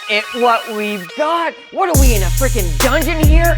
at what we've got. What are we in a freaking dungeon here?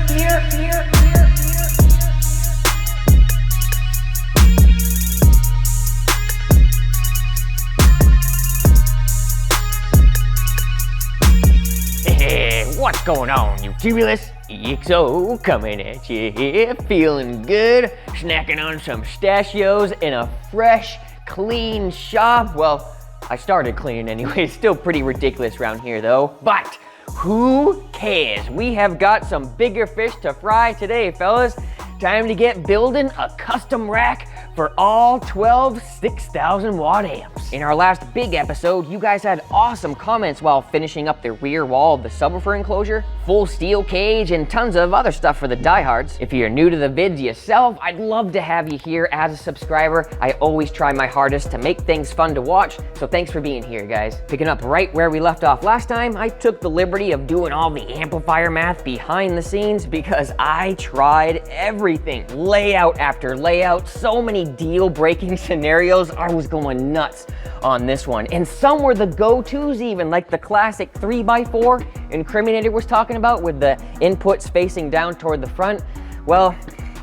Hey, what's going on, you cumulus? EXO coming at you here, feeling good, snacking on some pistachios in a fresh, clean shop. Well, I started cleaning anyway. Still pretty ridiculous around here though, but who cares? We have got some bigger fish to fry today, fellas. Time to get building a custom rack for all 12 6,000 watt amps. In our last big episode, you guys had awesome comments while finishing up the rear wall of the subwoofer enclosure, full steel cage, and tons of other stuff for the diehards. If you're new to the vids yourself, I'd love to have you here as a subscriber. I always try my hardest to make things fun to watch, so thanks for being here, guys. Picking up right where we left off last time, I took the liberty of doing all the amplifier math behind the scenes because I tried everything, layout after layout, so many deal-breaking scenarios. I was going nuts on this one, and some were the go-tos even, like the classic 3x4 Incriminator was talking about with the inputs facing down toward the front. Well,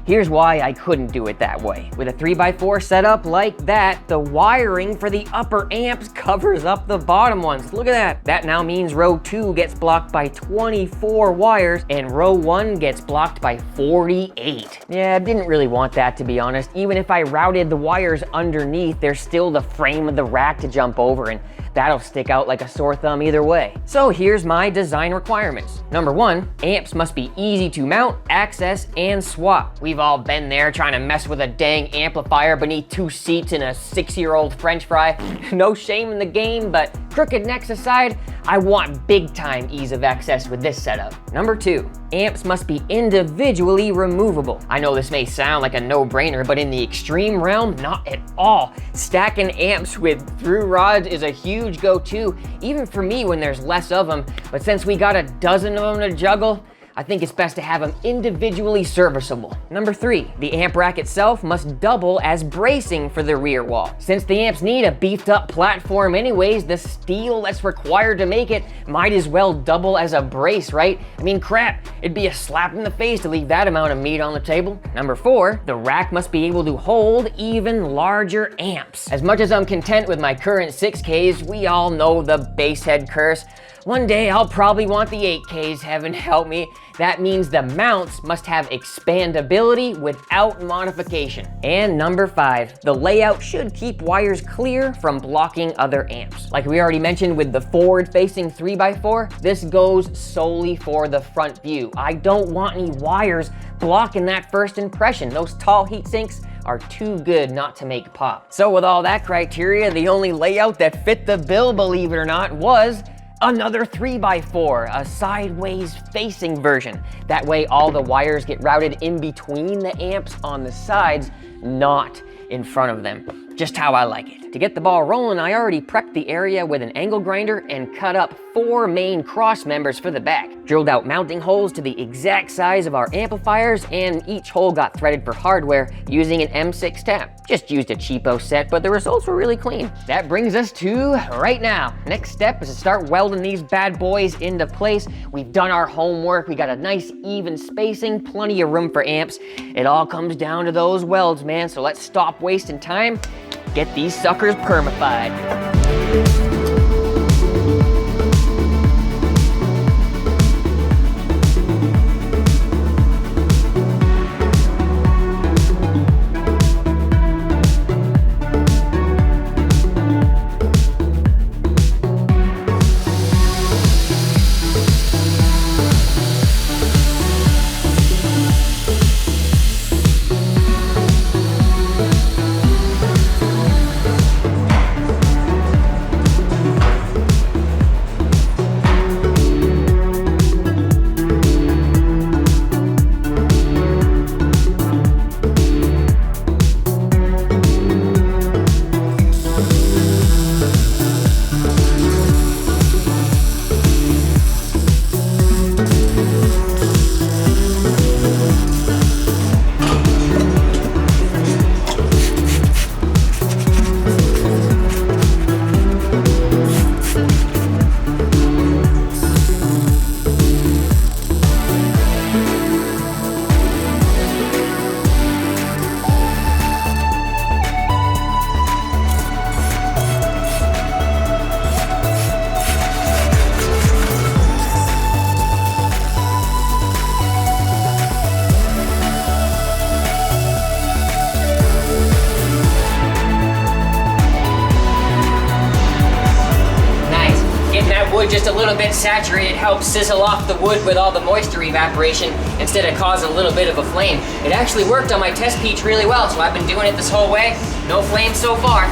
here's why I couldn't do it that way. With a 3x4 setup like that, the wiring for the upper amps covers up the bottom ones. Look at that. That now means row 2 gets blocked by 24 wires and row 1 gets blocked by 48. Yeah, I didn't really want that, to be honest. Even if I routed the wires underneath, there's still the frame of the rack to jump over, and that'll stick out like a sore thumb either way. So here's my design requirements. Number 1, amps must be easy to mount, access, and swap. We've all been there trying to mess with a dang amplifier beneath 2 seats in a 6-year-old French fry. No shame in the game, but crooked necks aside, I want big time ease of access with this setup. Number 2, amps must be individually removable. I know this may sound like a no-brainer, but in the extreme realm, not at all. Stacking amps with through rods is a huge go-to, even for me when there's less of them, but since we got a dozen of them to juggle, I think it's best to have them individually serviceable. Number 3, the amp rack itself must double as bracing for the rear wall. Since the amps need a beefed up platform anyways, the steel that's required to make it might as well double as a brace, right? I mean, crap, it'd be a slap in the face to leave that amount of meat on the table. Number 4, the rack must be able to hold even larger amps. As much as I'm content with my current 6Ks, we all know the basshead curse. One day I'll probably want the 8Ks, heaven help me. That means the mounts must have expandability without modification. And number 5, the layout should keep wires clear from blocking other amps. Like we already mentioned with the forward-facing 3x4, this goes solely for the front view. I don't want any wires blocking that first impression. Those tall heat sinks are too good not to make pop. So with all that criteria, the only layout that fit the bill, believe it or not, was another 3x4, a sideways facing version. That way all the wires get routed in between the amps on the sides, not in front of them. Just how I like it. To get the ball rolling, I already prepped the area with an angle grinder and cut up 4 main cross members for the back. Drilled out mounting holes to the exact size of our amplifiers, and each hole got threaded for hardware using an M6 tap. Just used a cheapo set, but the results were really clean. That brings us to right now. Next step is to start welding these bad boys into place. We've done our homework. We got a nice even spacing, plenty of room for amps. It all comes down to those welds, man. So let's stop wasting time. Get these suckers permified. wood just a little bit saturated helps sizzle off the wood with all the moisture evaporation instead of causing a little bit of a flame. It actually worked on my test peach really well, so I've been doing it this whole way. No flames so far.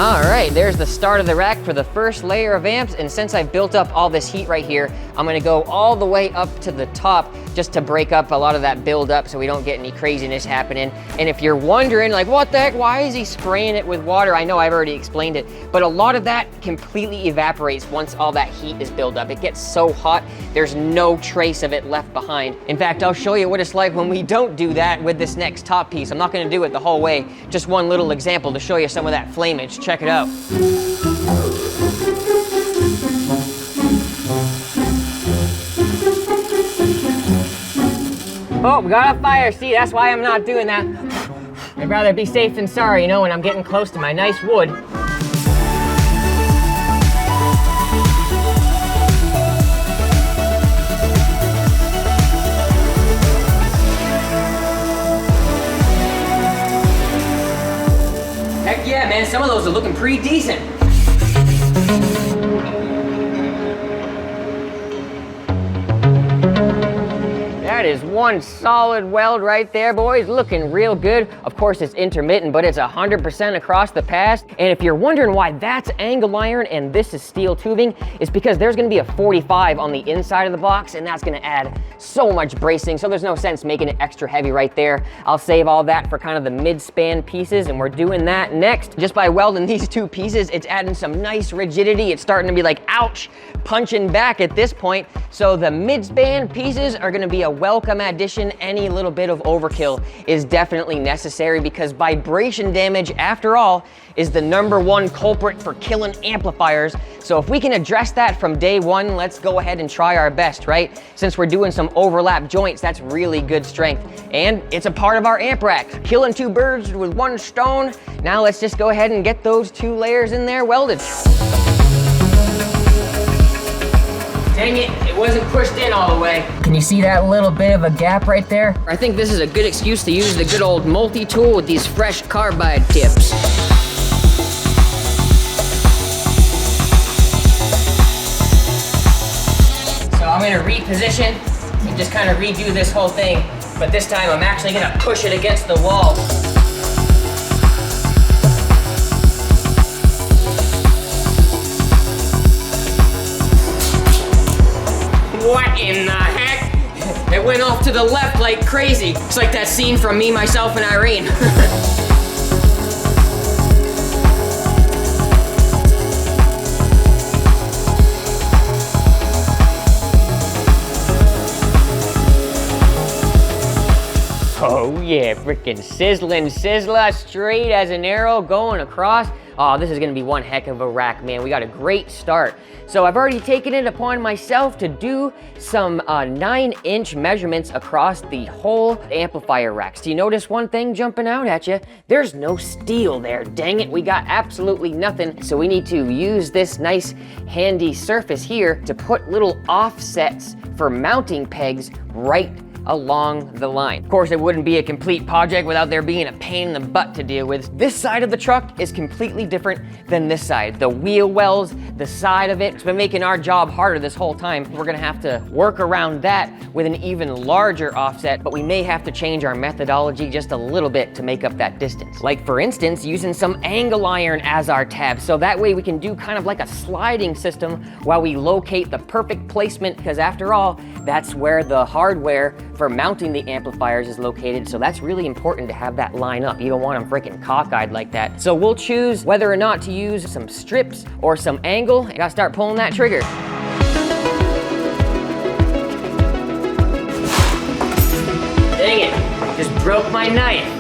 All right, there's the start of the rack for the first layer of amps, and since I've built up all this heat right here, I'm gonna go all the way up to the top just to break up a lot of that build up so we don't get any craziness happening. And if you're wondering, like, what the heck, why is he spraying it with water? I know I've already explained it, but a lot of that completely evaporates once all that heat is built up. It gets so hot, there's no trace of it left behind. In fact, I'll show you what it's like when we don't do that with this next top piece. I'm not gonna do it the whole way, just one little example to show you some of that flamage. Check it out. Oh, we got a fire. See, that's why I'm not doing that. I'd rather be safe than sorry, you know, when I'm getting close to my nice wood. Heck yeah, man, some of those are looking pretty decent. That is one solid weld right there, boys. Looking real good. Of course, it's intermittent, but it's 100% across the pass. And if you're wondering why that's angle iron and this is steel tubing, it's because there's gonna be a 45 on the inside of the box, and that's gonna add so much bracing, so there's no sense making it extra heavy right there. I'll save all that for kind of the mid-span pieces, and we're doing that next. Just by welding these two pieces, it's adding some nice rigidity. It's starting to be like, ouch, punching back at this point. So the mid-span pieces are gonna be a welcome addition. Any little bit of overkill is definitely necessary because vibration damage, after all, is the #1 culprit for killing amplifiers. So if we can address that from day one, let's go ahead and try our best, right? Since we're doing some overlap joints, that's really good strength. And it's a part of our amp rack. Killing two birds with one stone. Now let's just go ahead and get those two layers in there welded. Dang it, it wasn't pushed in all the way. Can you see that little bit of a gap right there? I think this is a good excuse to use the good old multi-tool with these fresh carbide tips. So I'm gonna reposition and just kind of redo this whole thing, but this time I'm actually gonna push it against the wall. What in the heck? It went off to the left like crazy. It's like that scene from Me, Myself, and Irene. Oh yeah, freaking sizzling sizzler, straight as an arrow going across. Oh, this is gonna be one heck of a rack, man. We got a great start. So I've already taken it upon myself to do some 9-inch measurements across the whole amplifier racks. Do you notice one thing jumping out at you? There's no steel there, dang it. We got absolutely nothing. So we need to use this nice handy surface here to put little offsets for mounting pegs right along the line. Of course, it wouldn't be a complete project without there being a pain in the butt to deal with. This side of the truck is completely different than this side. The wheel wells, the side of it's been making our job harder this whole time. We're gonna have to work around that with an even larger offset, but we may have to change our methodology just a little bit to make up that distance. Like for instance, using some angle iron as our tab, so that way we can do kind of like a sliding system while we locate the perfect placement, because after all, that's where the hardware for mounting the amplifiers is located, so that's really important to have that line up. You don't want them freaking cockeyed like that. So we'll choose whether or not to use some strips or some angle. I gotta start pulling that trigger. Dang it, just broke my knife.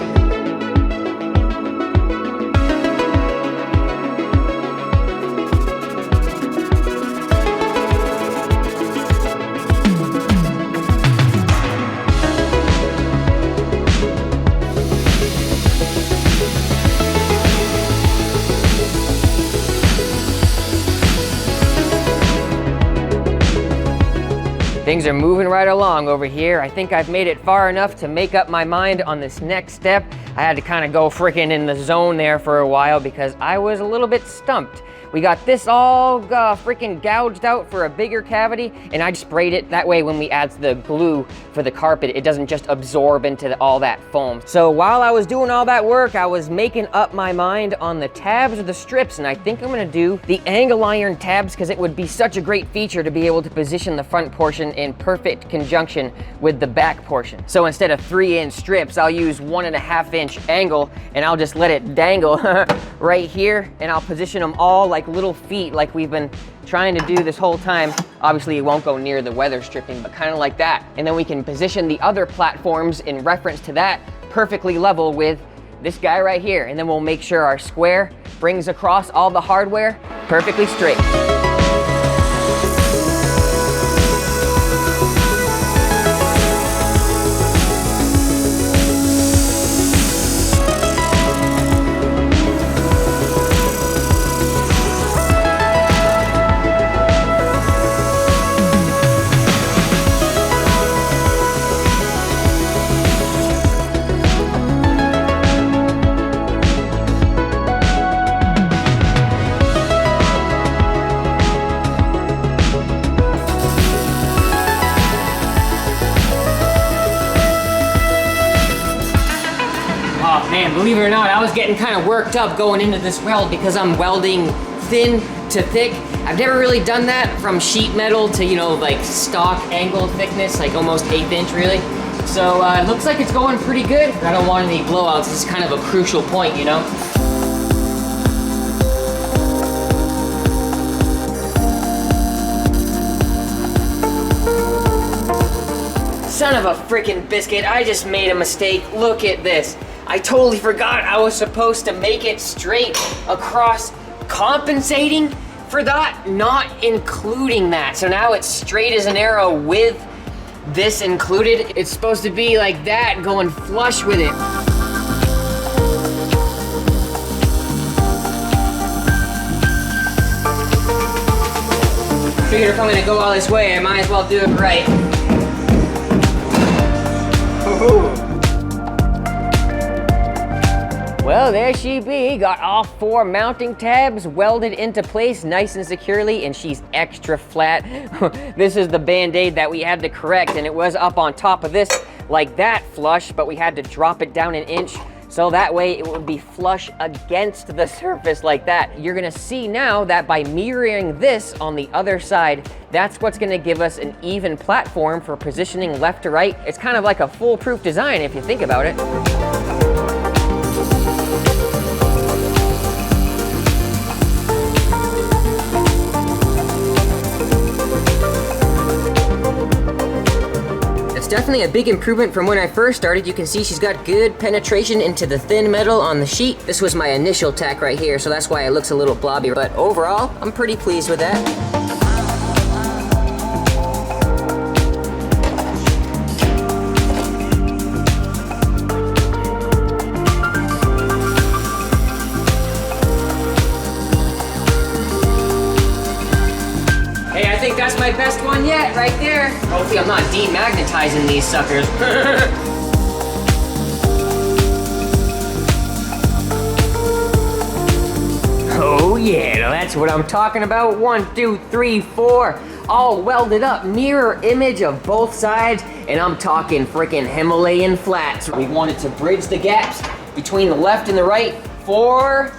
Things are moving right along over here. I think I've made it far enough to make up my mind on this next step. I had to kind of go freaking in the zone there for a while because I was a little bit stumped. We got this all freaking gouged out for a bigger cavity, and I sprayed it. That way when we add the glue for the carpet, it doesn't just absorb into all that foam. So while I was doing all that work, I was making up my mind on the tabs or the strips, and I think I'm gonna do the angle iron tabs because it would be such a great feature to be able to position the front portion in perfect conjunction with the back portion. So instead of 3-inch strips, I'll use 1.5-inch angle, and I'll just let it dangle right here, and I'll position them all like little feet like we've been trying to do this whole time. Obviously it won't go near the weather stripping, but kind of like that. And then we can position the other platforms in reference to that perfectly level with this guy right here. And then we'll make sure our square brings across all the hardware perfectly straight. Believe it or not, I was getting kind of worked up going into this weld because I'm welding thin to thick. I've never really done that from sheet metal to, you know, like stock angle thickness, like almost 1/8 inch really. So it looks like it's going pretty good. I don't want any blowouts. This is kind of a crucial point, you know? Son of a freaking biscuit, I just made a mistake. Look at this. I totally forgot I was supposed to make it straight across, compensating for that, not including that. So now it's straight as an arrow with this included. It's supposed to be like that, going flush with it. Figured if I'm gonna go all this way, I might as well do it right. Well, there she be, got all 4 mounting tabs welded into place nice and securely, and she's extra flat. This is the Band-Aid that we had to correct, and it was up on top of this like that flush, but we had to drop it down 1 inch, so that way it would be flush against the surface like that. You're gonna see now that by mirroring this on the other side, that's what's gonna give us an even platform for positioning left to right. It's kind of like a foolproof design if you think about it. Definitely a big improvement from when I first started. You can see she's got good penetration into the thin metal on the sheet. This was my initial tack right here, so that's why it looks a little blobby, but overall, I'm pretty pleased with that. That's my best one yet, right there. Hopefully I'm not demagnetizing these suckers. Oh yeah, now that's what I'm talking about. 1, 2, 3, 4, all welded up, mirror image of both sides, and I'm talking freaking Himalayan flats. We wanted to bridge the gaps between the left and the right for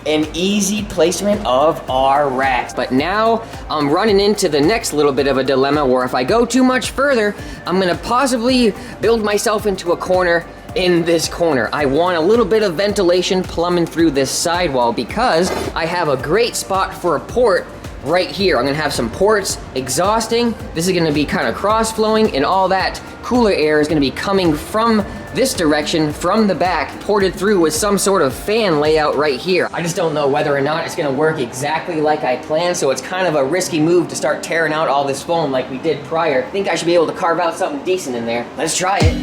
an easy placement of our racks. But now I'm running into the next little bit of a dilemma where if I go too much further, I'm gonna possibly build myself into a corner in this corner. I want a little bit of ventilation plumbing through this sidewall because I have a great spot for a port right here. I'm gonna have some ports exhausting. This is gonna be kind of cross flowing, and all that cooler air is gonna be coming from this direction from the back, ported through with some sort of fan layout right here. I just don't know whether or not it's gonna work exactly like I planned, so it's kind of a risky move to start tearing out all this foam like we did prior. I think I should be able to carve out something decent in there. Let's try it.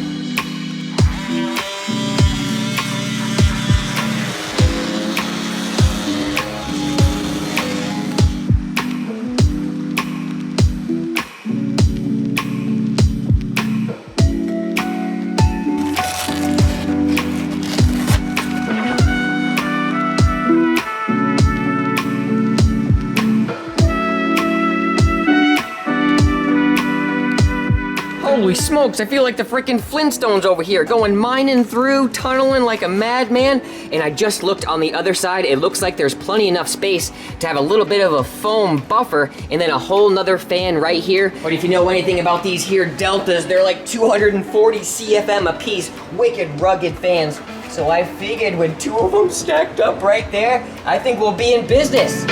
Holy smokes, I feel like the freaking Flintstones over here, going mining through, tunneling like a madman. And I just looked on the other side. It looks like there's plenty enough space to have a little bit of a foam buffer and then a whole nother fan right here. But if you know anything about these here Deltas, they're like 240 CFM a piece, wicked rugged fans. So I figured with 2 of them stacked up right there, I think we'll be in business.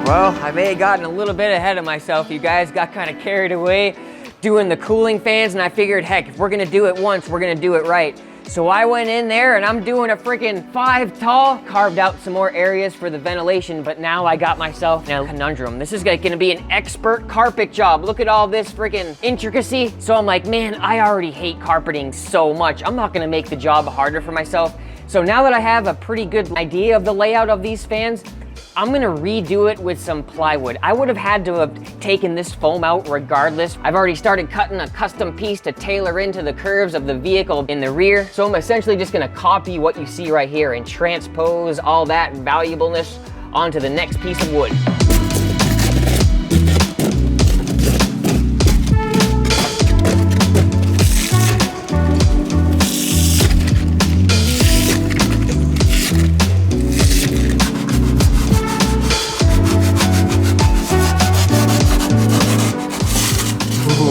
Well, I may have gotten a little bit ahead of myself, you guys. Got kind of carried away doing the cooling fans, and I figured, heck, if we're gonna do it once, we're gonna do it right. So I went in there and I'm doing a freaking 5 tall, carved out some more areas for the ventilation, but now I got myself in a conundrum. This is gonna be an expert carpet job. Look at all this freaking intricacy. So I'm like, man, I already hate carpeting so much. I'm not gonna make the job harder for myself. So now that I have a pretty good idea of the layout of these fans, I'm gonna redo it with some plywood. I would have had to have taken this foam out regardless. I've already started cutting a custom piece to tailor into the curves of the vehicle in the rear. So I'm essentially just gonna copy what you see right here and transpose all that valuableness onto the next piece of wood.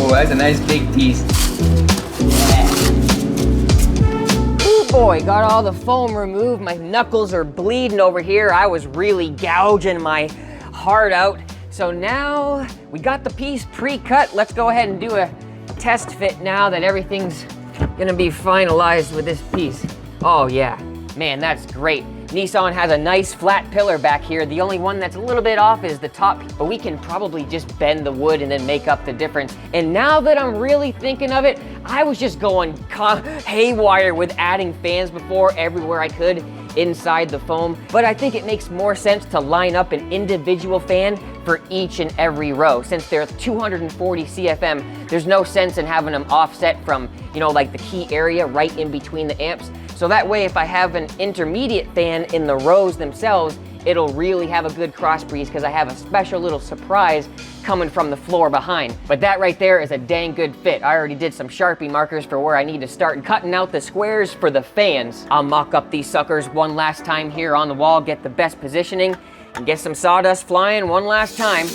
That's a nice big piece. Yeah. Oh boy, got all the foam removed. My knuckles are bleeding over here. I was really gouging my heart out. So now we got the piece pre-cut. Let's go ahead and do a test fit now that everything's gonna be finalized with this piece. Oh yeah, man, that's great. Nissan has a nice flat pillar back here. The only one that's a little bit off is the top, but we can probably just bend the wood and then make up the difference. And now that I'm really thinking of it, I was just going haywire with adding fans before everywhere I could inside the foam, but I think it makes more sense to line up an individual fan for each and every row. Since they're 240 CFM, there's no sense in having them offset from, you know, like the key area right in between the amps. So that way, if I have an intermediate fan in the rows themselves, it'll really have a good cross breeze because I have a special little surprise coming from the floor behind. But that right there is a dang good fit. I already did some Sharpie markers for where I need to start cutting out the squares for the fans. I'll mock up these suckers one last time here on the wall, get the best positioning, and get some sawdust flying one last time.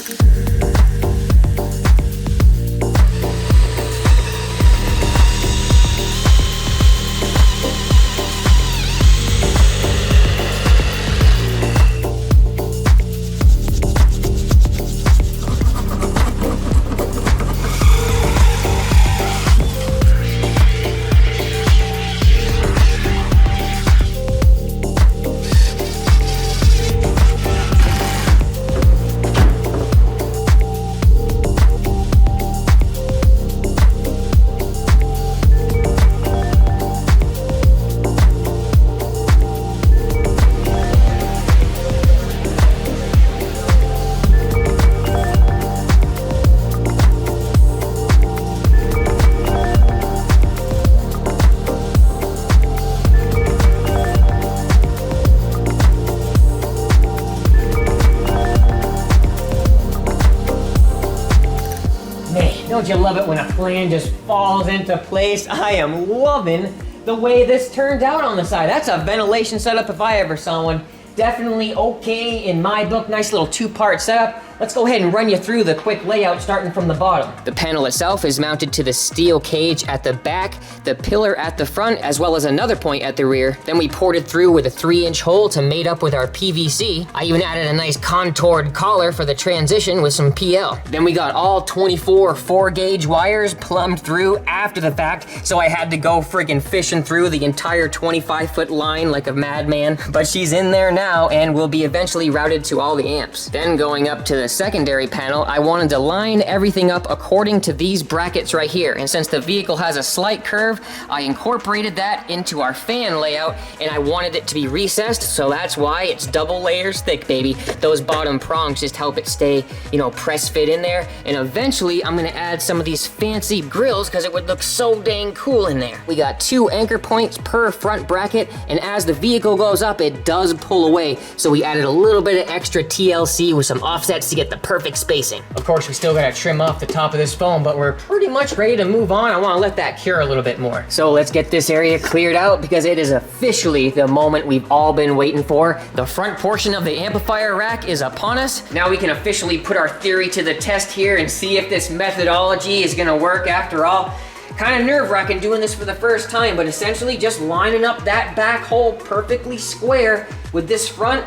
Don't you love it when a plan just falls into place? I am loving the way this turned out on the side. That's a ventilation setup if I ever saw one. Definitely okay in my book. Nice little 2-part setup. Let's go ahead and run you through the quick layout starting from the bottom. The panel itself is mounted to the steel cage at the back, the pillar at the front, as well as another point at the rear. Then we ported through with a 3-inch hole to mate up with our PVC. I even added a nice contoured collar for the transition with some PL. Then we got all 24 4-gauge wires plumbed through after the fact, so I had to go friggin' fishing through the entire 25-foot line like a madman. But she's in there now and will be eventually routed to all the amps. Then going up to the secondary panel, I wanted to line everything up according to these brackets right here. And since the vehicle has a slight curve, I incorporated that into our fan layout, and I wanted it to be recessed, so that's why it's double layers thick, baby. Those bottom prongs just help it stay, you know, press fit in there. And eventually, I'm gonna add some of these fancy grills because it would look so dang cool in there. We got 2 anchor points per front bracket, and as the vehicle goes up, it does pull away. So we added a little bit of extra TLC with some offsets to get the perfect spacing. Of course, we still gotta trim off the top of this foam, but we're pretty much ready to move on. I wanna let that cure a little bit more. So let's get this area cleared out because it is officially the moment we've all been waiting for. The front portion of the amplifier rack is upon us. Now we can officially put our theory to the test here and see if this methodology is gonna work after all. Kind of nerve-wracking doing this for the first time, but essentially just lining up that back hole perfectly square with this front,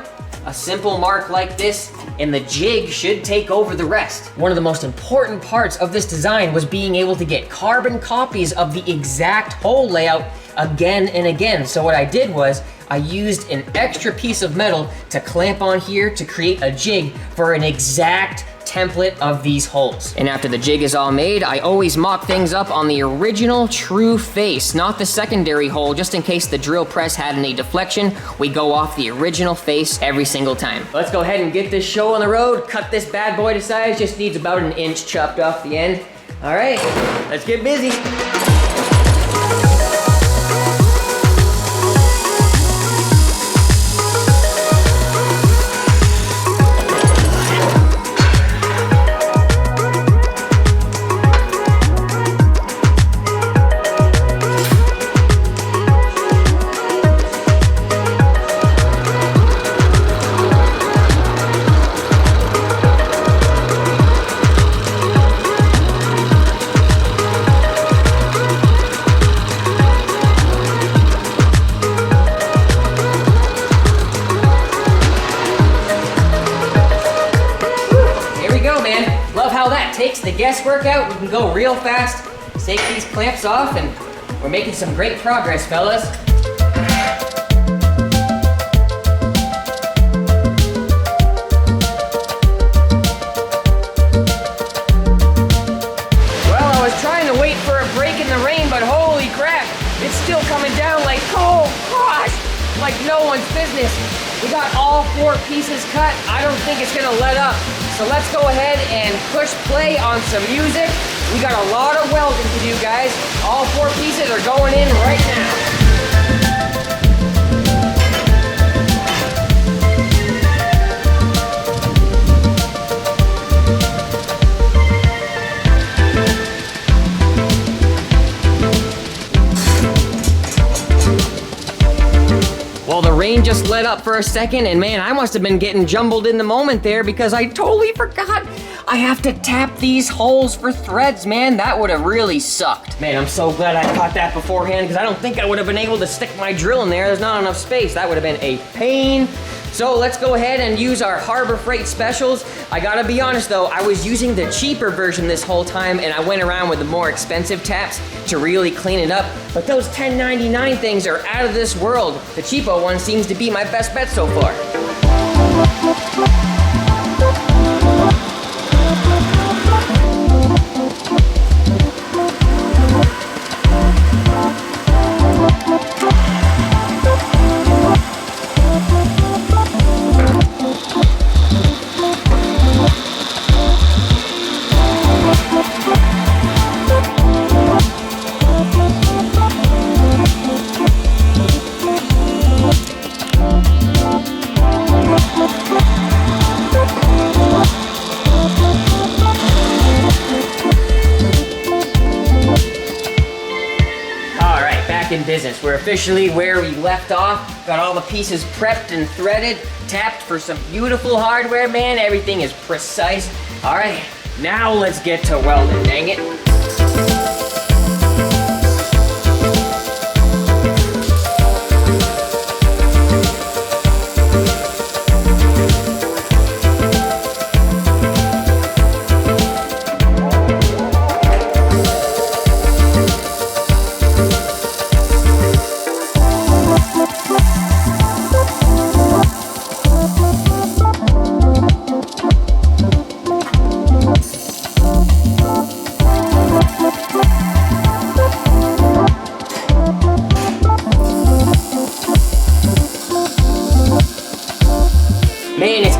a simple mark like this, and the jig should take over the rest. One of the most important parts of this design was being able to get carbon copies of the exact hole layout again and again. So what I did was I used an extra piece of metal to clamp on here to create a jig for an exact template of these holes. And after the jig is all made, I always mock things up on the original true face, not the secondary hole, just in case the drill press had any deflection. We go off the original face every single time. Let's go ahead and get this show on the road, cut this bad boy to size, just needs about an inch chopped off the end. All right, let's get busy. Takes the guesswork out, we can go real fast, take these clamps off, and we're making some great progress, fellas. Well, I was trying to wait for a break in the rain, but holy crap, it's still coming down like, oh gosh, like no one's business. We got all 4 pieces cut. I don't think it's gonna let up. So let's go ahead and push play on some music. We got a lot of welding to do, guys. All 4 pieces are going in right now. Well, the rain just let up for a second, and man, I must have been getting jumbled in the moment there because I totally forgot I have to tap these holes for threads, man. That would have really sucked. Man, I'm so glad I caught that beforehand because I don't think I would have been able to stick my drill in there. There's not enough space. That would have been a pain. So let's go ahead and use our Harbor Freight specials. I gotta be honest though, I was using the cheaper version this whole time, and I went around with the more expensive taps to really clean it up. But those $10.99 things are out of this world. The cheapo one seems to be my best bet so far. In business. We're officially where we left off. Got all the pieces prepped and threaded, tapped for some beautiful hardware, man. Everything is precise. All right, now let's get to welding, dang it.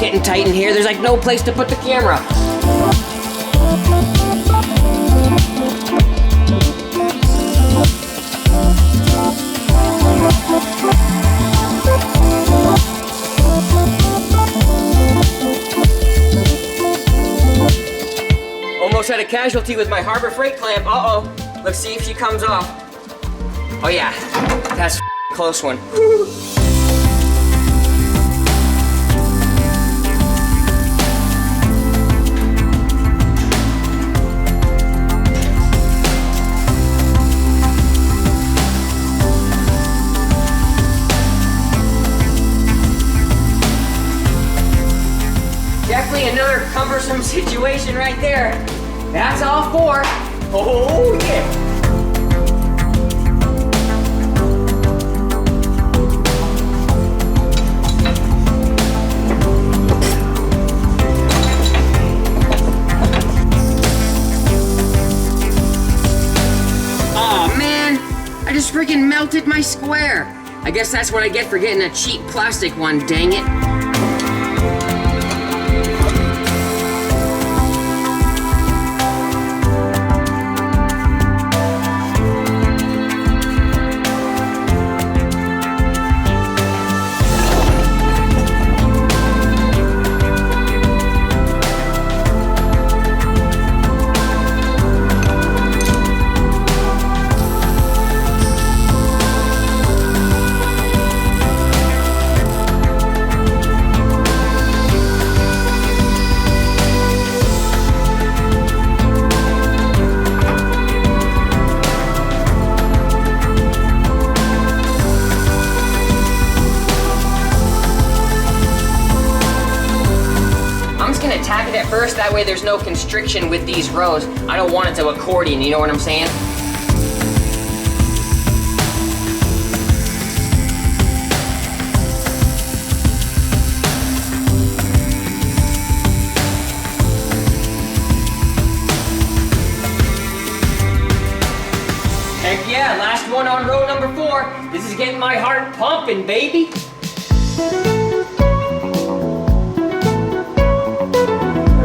getting tight in here. There's like no place to put the camera. Almost had a casualty with my Harbor Freight clamp. Uh-oh. Let's see if she comes off. Oh yeah, that's a close one. Definitely another cumbersome situation right there. That's all four. Oh yeah. Oh man, I just freaking melted my square. I guess that's what I get for getting a cheap plastic one, dang it. Tack it at first, that way there's no constriction with these rows. I don't want it to accordion, you know what I'm saying? Heck yeah, last one on row number 4. This is getting my heart pumping, baby.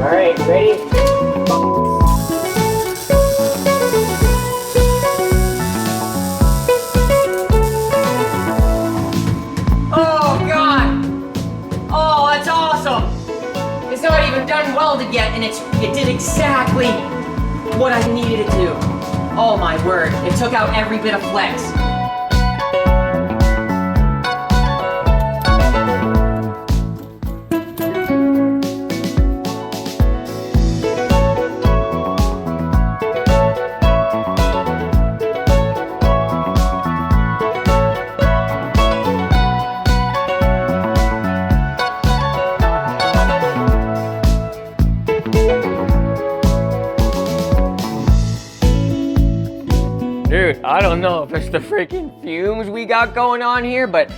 All right, ready? Oh God! Oh, that's awesome! It's not even done welded yet, and it did exactly what I needed it to. Oh my word! It took out every bit of flex. Dude, I don't know if it's the freaking fumes we got going on here, but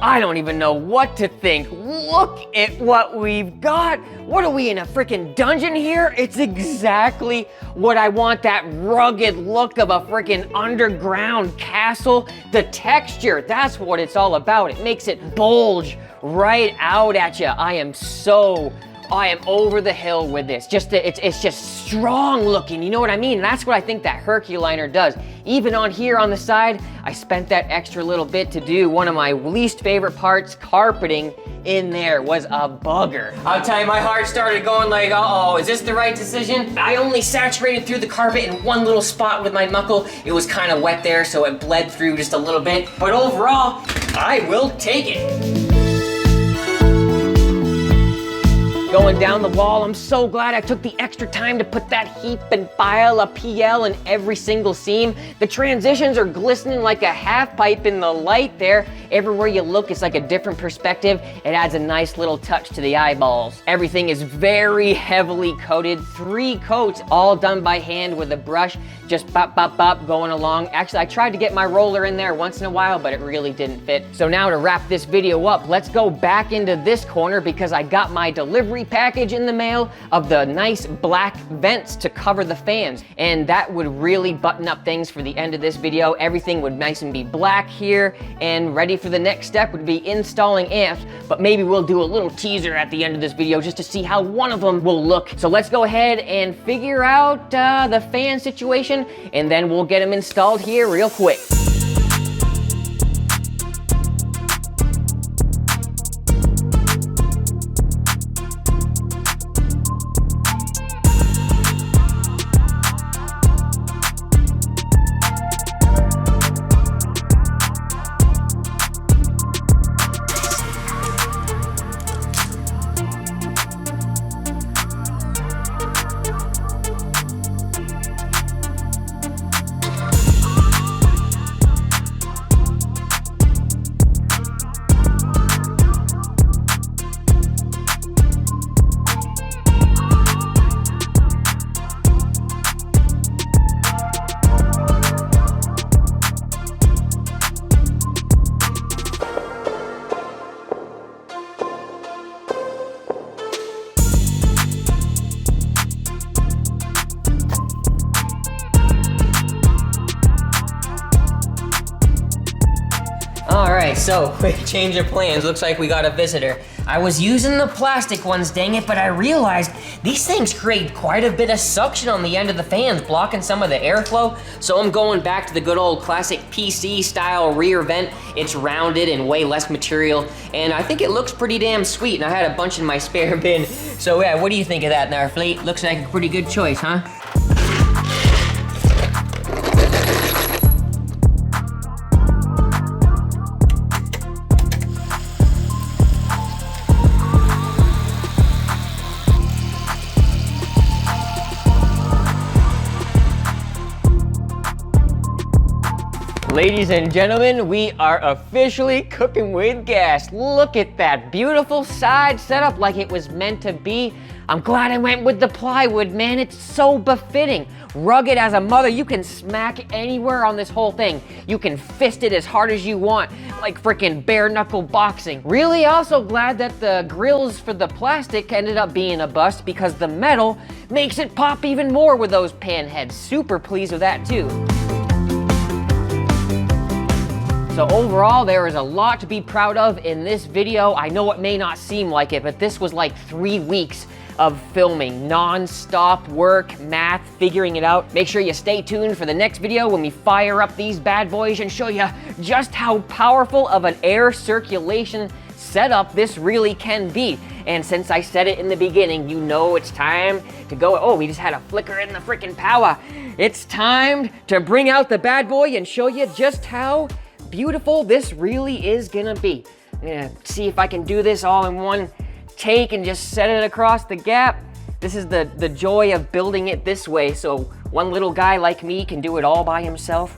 I don't even know what to think. Look at what we've got. What are we in a freaking dungeon here? It's exactly what I want, that rugged look of a freaking underground castle. The texture, that's what it's all about. It makes it bulge right out at you. I am over the hill with this. It's just strong looking, you know what I mean? That's what I think that Herculiner does. Even on here on the side, I spent that extra little bit to do one of my least favorite parts, carpeting in there was a bugger. I'll tell you, my heart started going like, uh-oh, is this the right decision? I only saturated through the carpet in one little spot with my knuckle. It was kind of wet there, so it bled through just a little bit. But overall, I will take it. Going down the wall, I'm so glad I took the extra time to put that heap and pile of PL in every single seam. The transitions are glistening like a half pipe in the light there. Everywhere you look, it's like a different perspective. It adds a nice little touch to the eyeballs. Everything is very heavily coated. 3 coats, all done by hand with a brush. Just bop, bop, bop, going along. Actually, I tried to get my roller in there once in a while, but it really didn't fit. So now to wrap this video up, let's go back into this corner because I got my delivery delivery package in the mail of the nice black vents to cover the fans. And that would really button up things for the end of this video. Everything would nice and be black here, and ready for the next step would be installing amps. But maybe we'll do a little teaser at the end of this video just to see how one of them will look. So let's go ahead and figure out the fan situation, and then we'll get them installed here real quick. Alright, so quick change of plans. Looks like we got a visitor. I was using the plastic ones, dang it, but I realized these things create quite a bit of suction on the end of the fans, blocking some of the airflow. So I'm going back to the good old classic PC style rear vent. It's rounded and way less material, and I think it looks pretty damn sweet, and I had a bunch in my spare bin. So yeah, what do you think of that, Narfleet? Looks like a pretty good choice, huh? Ladies and gentlemen, we are officially cooking with gas. Look at that beautiful side setup like it was meant to be. I'm glad I went with the plywood, man. It's so befitting. Rugged as a mother, you can smack anywhere on this whole thing. You can fist it as hard as you want, like freaking bare knuckle boxing. Really also glad that the grills for the plastic ended up being a bust, because the metal makes it pop even more with those pan heads. Super pleased with that too. So overall, there is a lot to be proud of in this video. I know it may not seem like it, but this was like 3 weeks of filming, non-stop work, math, figuring it out. Make sure you stay tuned for the next video when we fire up these bad boys and show you just how powerful of an air circulation setup this really can be. And since I said it in the beginning, you know it's time to go. Oh, we just had a flicker in the freaking power. It's time to bring out the bad boy and show you just how beautiful this really is gonna be. I'm gonna see if I can do this all in one take and just set it across the gap. This is the joy of building it this way, so one little guy like me can do it all by himself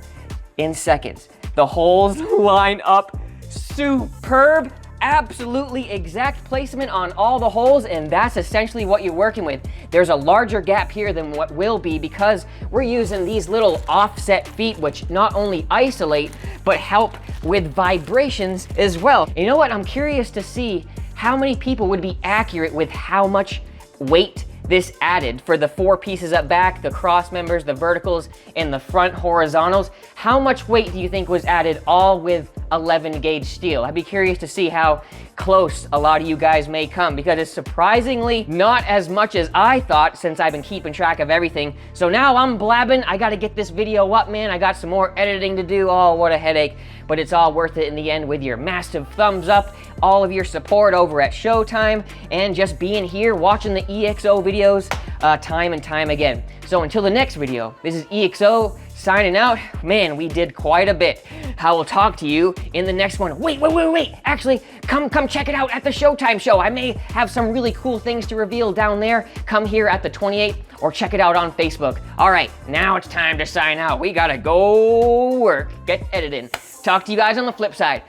in seconds. The holes line up superb. Absolutely exact placement on all the holes, and that's essentially what you're working with. There's a larger gap here than what will be because we're using these little offset feet, which not only isolate but help with vibrations as well. You know what? I'm curious to see how many people would be accurate with how much weight this added for the 4 pieces up back, the cross members, the verticals, and the front horizontals. How much weight do you think was added all with 11 gauge steel? I'd be curious to see how close a lot of you guys may come, because it's surprisingly not as much as I thought, since I've been keeping track of everything. So now I'm blabbing. I gotta get this video up, man. I got some more editing to do. Oh, what a headache. But it's all worth it in the end with your massive thumbs up, all of your support over at Showtime, and just being here watching the EXO videos time and time again. So until the next video, this is EXO signing out. Man, we did quite a bit. I will talk to you in the next one. Wait. Actually, come check it out at the Showtime show. I may have some really cool things to reveal down there. Come here at the 28th or check it out on Facebook. All right, now it's time to sign out. We gotta go work, get editing. Talk to you guys on the flip side.